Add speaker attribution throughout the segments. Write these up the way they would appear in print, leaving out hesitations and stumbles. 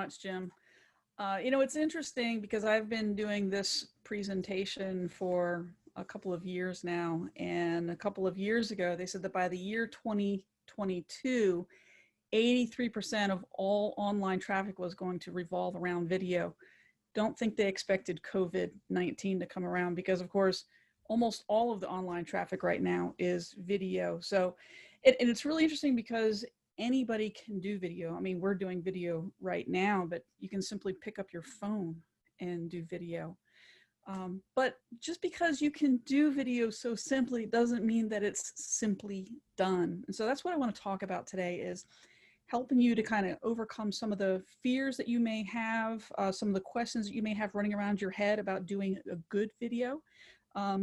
Speaker 1: much, Jim. It's interesting because I've been doing this presentation for a couple of years now. And a couple of years ago, they said that by the year 2022, 83% of all online traffic was going to revolve around video. Don't think they expected COVID-19 to come around because, of course, almost all of the online traffic right now is video. So, and it's really interesting because anybody can do video. I mean, we're doing video right now, but you can simply pick up your phone and do video. But just because you can do video so simply doesn't mean that it's simply done. And so that's what I want to talk about today, is helping you to kind of overcome some of the fears that you may have, some of the questions that you may have running around your head about doing a good video.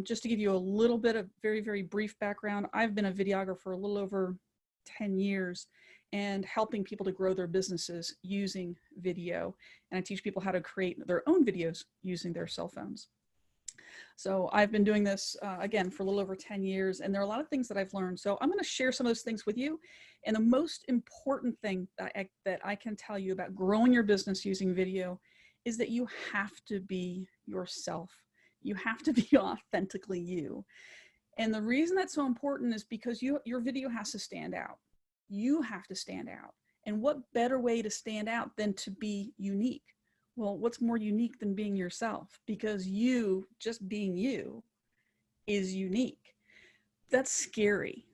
Speaker 1: Just to give you a little bit of very, very brief background, I've been a videographer a little over 10 years and helping people to grow their businesses using video. And I teach people how to create their own videos using their cell phones. So I've been doing this, again, for a little over 10 years, and there are a lot of things that I've learned. So I'm going to share some of those things with you. And the most important thing that I can tell you about growing your business using video is that you have to be yourself. You have to be authentically you. And the reason that's so important is because your video has to stand out. You have to stand out. And what better way to stand out than to be unique? Well, what's more unique than being yourself? Because you, just being you, is unique. That's scary.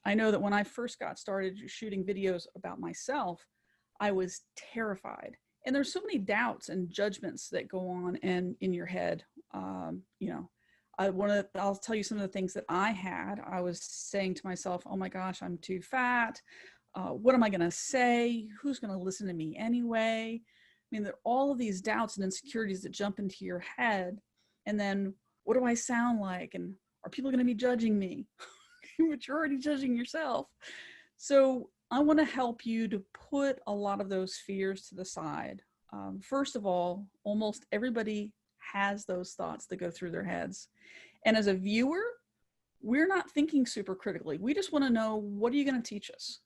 Speaker 1: I know that when I first got started shooting videos about myself, I was terrified. And there's so many doubts and judgments that go on in your head. I'll tell you some of the things that I had. I was saying to myself, oh my gosh, I'm too fat. What am I going to say? Who's going to listen to me anyway? I mean, there are all of these doubts and insecurities that jump into your head. And then what do I sound like? And are people going to be judging me? But you're already judging yourself. So I want to help you to put a lot of those fears to the side. First of all, almost everybody has those thoughts that go through their heads. And as a viewer, we're not thinking super critically. We just want to know, what are you going to teach us?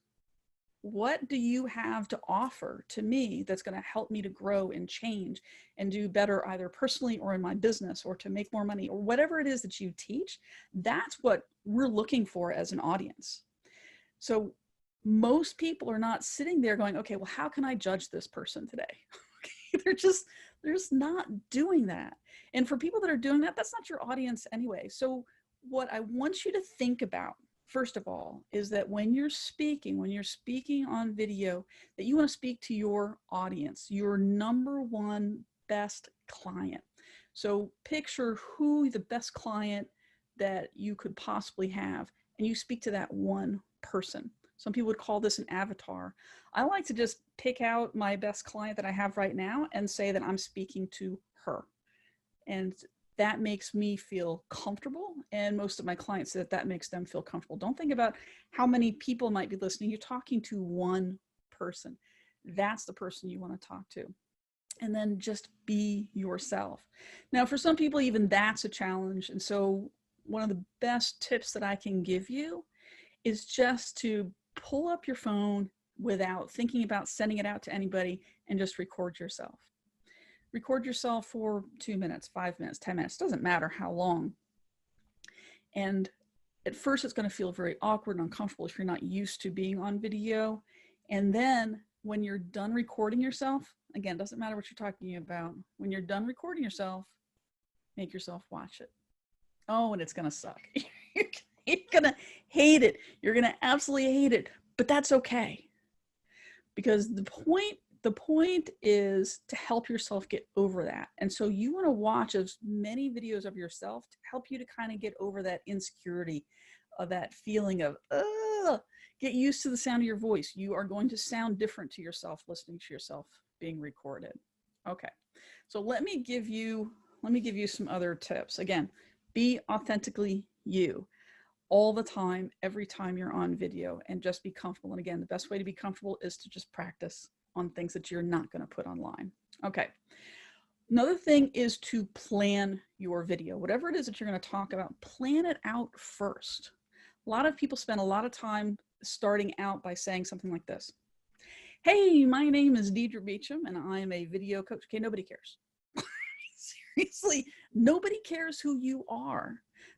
Speaker 1: What do you have to offer to me that's going to help me to grow and change and do better, either personally or in my business, or to make more money, or whatever it is that you teach? That's what we're looking for as an audience. So most people are not sitting there going, okay, well, how can I judge this person today? They're just not doing that. And for people that are doing that, that's not your audience anyway. So what I want you to think about, first of all, is that when you're speaking on video, that you want to speak to your audience, your number one best client. So picture who the best client that you could possibly have, and you speak to that one person. Some people would call this an avatar. I like to just pick out my best client that I have right now and say that I'm speaking to her. And that makes me feel comfortable. And most of my clients say that makes them feel comfortable. Don't think about how many people might be listening. You're talking to one person. That's the person you want to talk to. And then just be yourself. Now, for some people, even that's a challenge. And so one of the best tips that I can give you is just to pull up your phone without thinking about sending it out to anybody and just record yourself. Record yourself for 2 minutes, 5 minutes, 10 minutes, doesn't matter how long. And at first it's going to feel very awkward and uncomfortable if you're not used to being on video. And then when you're done recording yourself, again, doesn't matter what you're talking about. When you're done recording yourself, make yourself watch it. Oh, and it's going to suck. You're going to hate it. You're going to absolutely hate it, but that's okay. Because the point is to help yourself get over that. And so you want to watch as many videos of yourself to help you to kind of get over that insecurity, of that feeling of, get used to the sound of your voice. You are going to sound different to yourself listening to yourself being recorded. Okay. So let me give you some other tips. Again, be authentically you all the time, every time you're on video, and just be comfortable. And again, the best way to be comfortable is to just practice on things that you're not going to put online. Okay. Another thing is to plan your video. Whatever it is that you're going to talk about, plan it out first. A lot of people spend a lot of time starting out by saying something like this. Hey, my name is Deidre Beacham and I'm a video coach. Okay, nobody cares. Seriously, nobody cares who you are.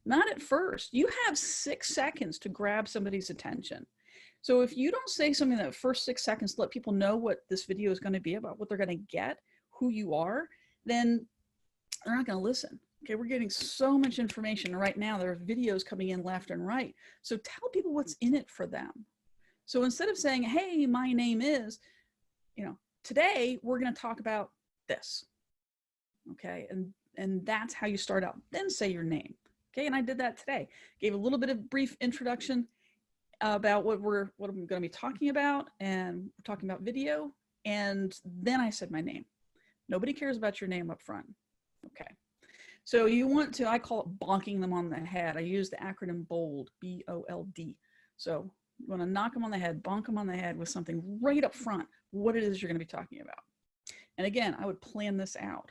Speaker 1: Not at first. You have 6 seconds to grab somebody's attention. So if you don't say something in that first 6 seconds to let people know what this video is going to be about, what they're going to get, who you are, then they're not going to listen. Okay, we're getting so much information right now. There are videos coming in left and right. So tell people what's in it for them. So instead of saying, hey, my name is, today we're going to talk about this. Okay, and that's how you start out. Then say your name. Okay, and I did that today. Gave a little bit of brief introduction about what I'm going to be talking about, and we're talking about video, and then I said my name. Nobody cares about your name up front. Okay, so you want to, I call it bonking them on the head. I use the acronym BOLD, B-O-L-D. So you want to knock them on the head, bonk them on the head with something right up front, what it is you're going to be talking about. And again, I would plan this out.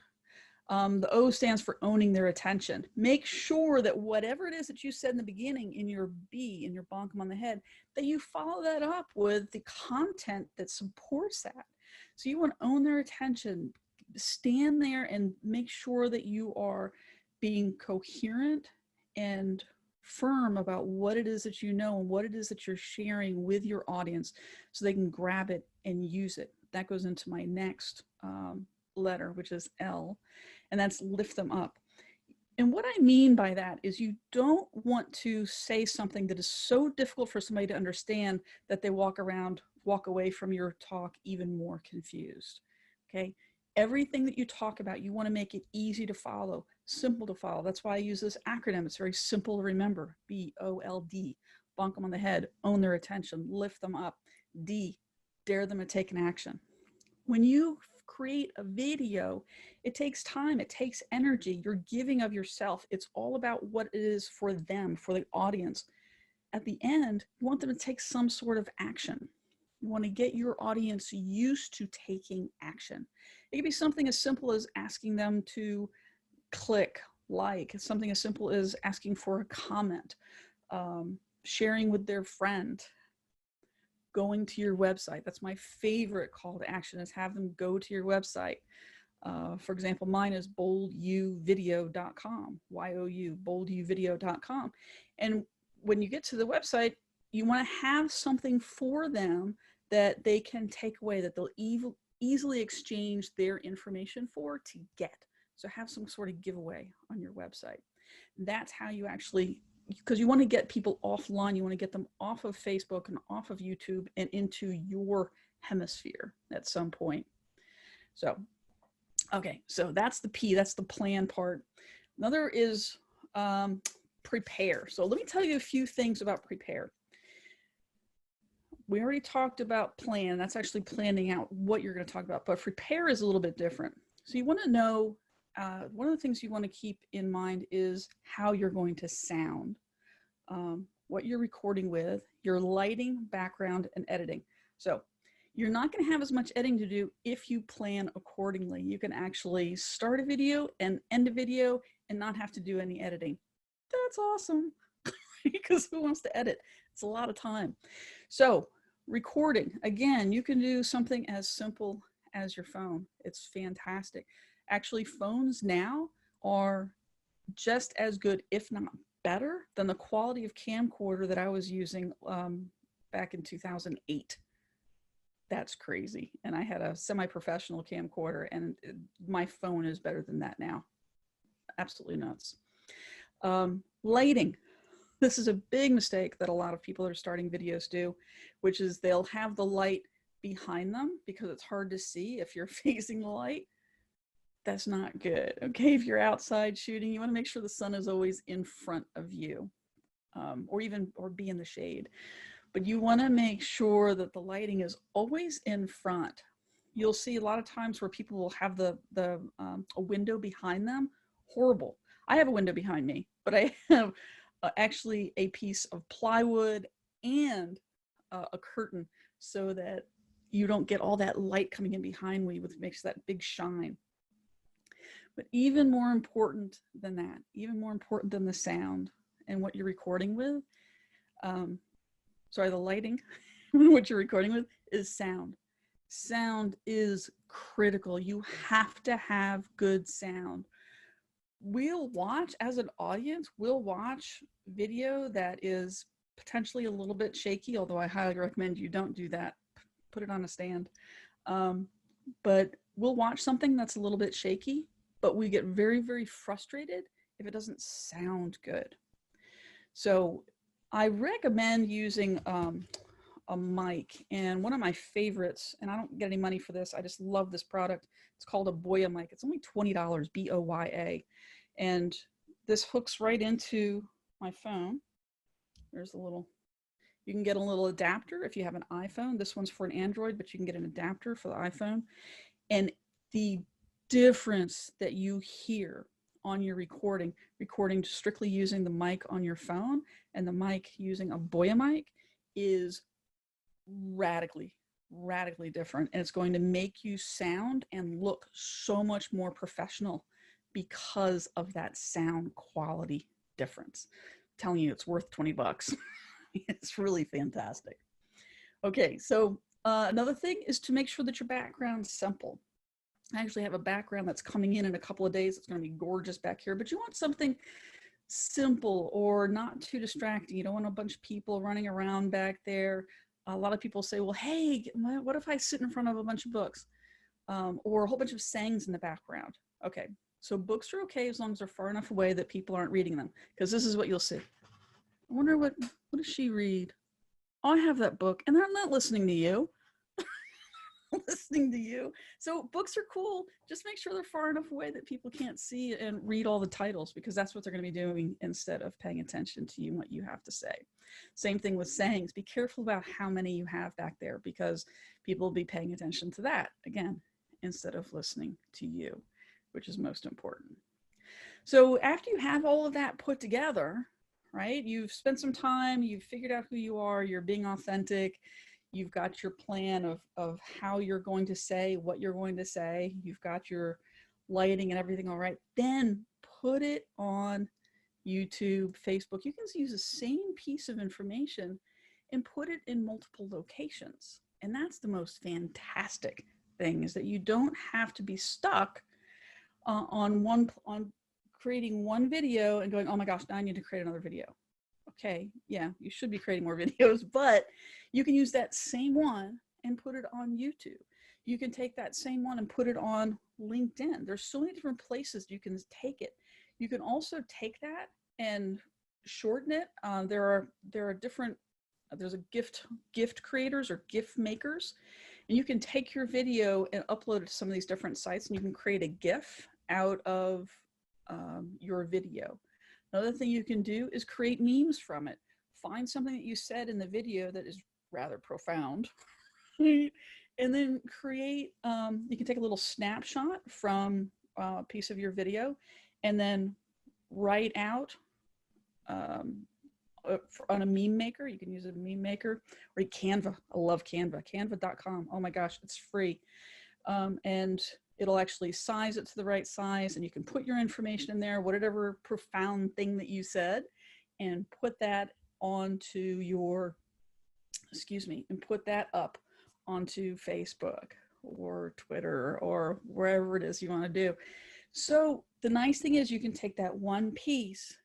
Speaker 1: The O stands for owning their attention. Make sure that whatever it is that you said in the beginning in your B, in your bonk them on the head, that you follow that up with the content that supports that. So you want to own their attention, stand there and make sure that you are being coherent and firm about what it is that you know and what it is that you're sharing with your audience so they can grab it and use it. That goes into my next letter, which is L, and that's lift them up. And what I mean by that is you don't want to say something that is so difficult for somebody to understand that they walk away from your talk even more confused. Okay, everything that you talk about, you want to make it easy to follow, simple to follow. That's why I use this acronym. It's very simple to remember. B-O-L-D, bonk them on the head, own their attention, lift them up. D, dare them to take an action. When you create a video, it takes time, it takes energy, you're giving of yourself. It's all about what it is for them, for the audience. At the end, you want them to take some sort of action. You want to get your audience used to taking action. It could be something as simple as asking them to click like, something as simple as asking for a comment, sharing with their friend, going to your website. That's my favorite call to action, is have them go to your website. For example, mine is bolduvideo.com, Y-O-U, bolduvideo.com. And when you get to the website, you want to have something for them that they can take away, that they'll easily exchange their information for to get. So have some sort of giveaway on your website. That's how you actually, because you want to get people offline, you want to get them off of Facebook and off of YouTube and into your hemisphere at some point. So, okay, so that's the P, that's the plan part. Another is prepare. So let me tell you a few things about prepare. We already talked about plan. That's actually planning out what you're going to talk about, but prepare is a little bit different. So you want to know, one of the things you want to keep in mind is how you're going to sound, what you're recording with, your lighting, background, and editing. So you're not going to have as much editing to do if you plan accordingly. You can actually start a video and end a video and not have to do any editing. That's awesome, because who wants to edit? It's a lot of time. So recording, again, you can do something as simple as your phone. It's fantastic. Actually, phones now are just as good, if not better, than the quality of camcorder that I was using back in 2008. That's crazy. And I had a semi-professional camcorder, and my phone is better than that now. Absolutely nuts. Lighting. This is a big mistake that a lot of people that are starting videos do, which is they'll have the light behind them because it's hard to see if you're facing the light. That's not good. Okay, if you're outside shooting, you want to make sure the sun is always in front of you, or be in the shade. But you want to make sure that the lighting is always in front. You'll see a lot of times where people will have a window behind them. Horrible. I have a window behind me, but I have actually a piece of plywood and a curtain so that you don't get all that light coming in behind me, which makes that big shine. But even more important than that, even more important than the sound and what you're recording with, the lighting, what you're recording with is sound. Sound is critical. You have to have good sound. We'll watch, as an audience, we'll watch video that is potentially a little bit shaky, although I highly recommend you don't do that. Put it on a stand. But we'll watch something that's a little bit shaky, but we get very, very frustrated if it doesn't sound good. So I recommend using a mic, and one of my favorites, and I don't get any money for this, I just love this product. It's called a Boya mic. It's only $20, B-O-Y-A. And this hooks right into my phone. There's a little, you can get a little adapter if you have an iPhone. This one's for an Android, but you can get an adapter for the iPhone. And the difference that you hear on your recording strictly using the mic on your phone and the mic using a Boya mic is radically different. And it's going to make you sound and look so much more professional because of that sound quality difference. I'm telling you, it's worth 20 bucks. It's really fantastic. Okay, so another thing is to make sure that your background's simple. I actually have a background that's coming in a couple of days. It's going to be gorgeous back here, but you want something simple or not too distracting. You don't want a bunch of people running around back there. A lot of people say, well, hey, what if I sit in front of a bunch of books or a whole bunch of sayings in the background? Okay, so books are okay as long as they're far enough away that people aren't reading them, because this is what you'll see. I wonder what does she read? Oh, I have that book, and they're not listening to you. Listening to you. So books are cool. Just make sure they're far enough away that people can't see and read all the titles, because that's what they're going to be doing instead of paying attention to you and what you have to say. Same thing with sayings. Be careful about how many you have back there, because people will be paying attention to that again instead of listening to you, which is most important. So after you have all of that put together, right? You've spent some time, you've figured out who you are, you're being authentic. You've got your plan of how you're going to say what you're going to say. You've got your lighting and everything all right. Then put it on YouTube, Facebook. You can use the same piece of information and put it in multiple locations. And that's the most fantastic thing, is that you don't have to be stuck on creating one video and going, oh my gosh, now I need to create another video. Okay, yeah, you should be creating more videos, but you can use that same one and put it on YouTube. You can take that same one and put it on LinkedIn. There's so many different places you can take it. You can also take that and shorten it. There are different, there's a gift creators or gift makers, and you can take your video and upload it to some of these different sites, and you can create a GIF out of your video. Another thing you can do is create memes from it. Find something that you said in the video that is rather profound, and then create, you can take a little snapshot from a piece of your video and then write out on a meme maker. You can use a meme maker, or Canva. I love Canva, canva.com. Oh my gosh, it's free. And it'll actually size it to the right size, and you can put your information in there, whatever profound thing that you said, and put that onto your, and put that up onto Facebook or Twitter or wherever it is you want to do. So the nice thing is you can take that one piece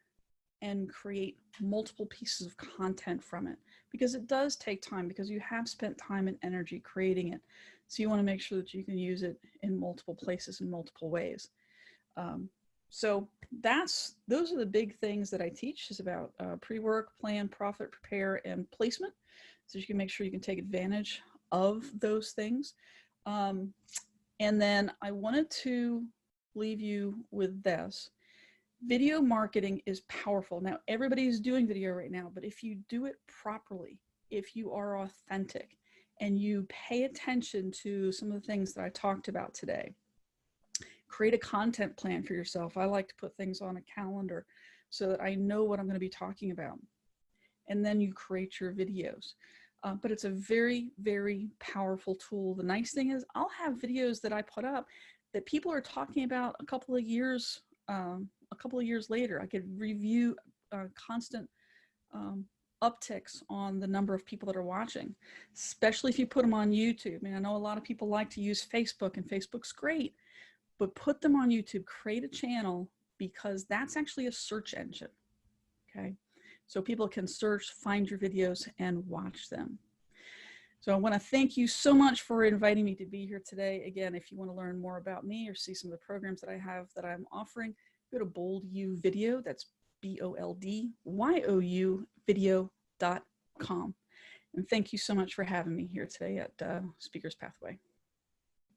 Speaker 1: and create multiple pieces of content from it, because it does take time, because you have spent time and energy creating it. So you want to make sure that you can use it in multiple places in multiple ways. So those are the big things that I teach, is about pre-work, plan, profit, prepare, and placement. So you can make sure you can take advantage of those things. And then I wanted to leave you with this. Video marketing is powerful. Now, everybody's doing video right now, but if you do it properly, if you are authentic, and you pay attention to some of the things that I talked about today, create a content plan for yourself. I like to put things on a calendar so that I know what I'm going to be talking about. And then you create your videos. But it's a very, very powerful tool. The nice thing is I'll have videos that I put up that people are talking about a couple of years later. I could review constant upticks on the number of people that are watching, especially if you put them on YouTube. I mean, I know a lot of people like to use Facebook, and Facebook's great, but put them on YouTube, create a channel, because that's actually a search engine, okay? So people can search, find your videos, and watch them. So I want to thank you so much for inviting me to be here today. Again, if you want to learn more about me or see some of the programs that I have that I'm offering, go to BoldU Video, that's BoldYou video.com. And thank you so much for having me here today at Speakers Pathway.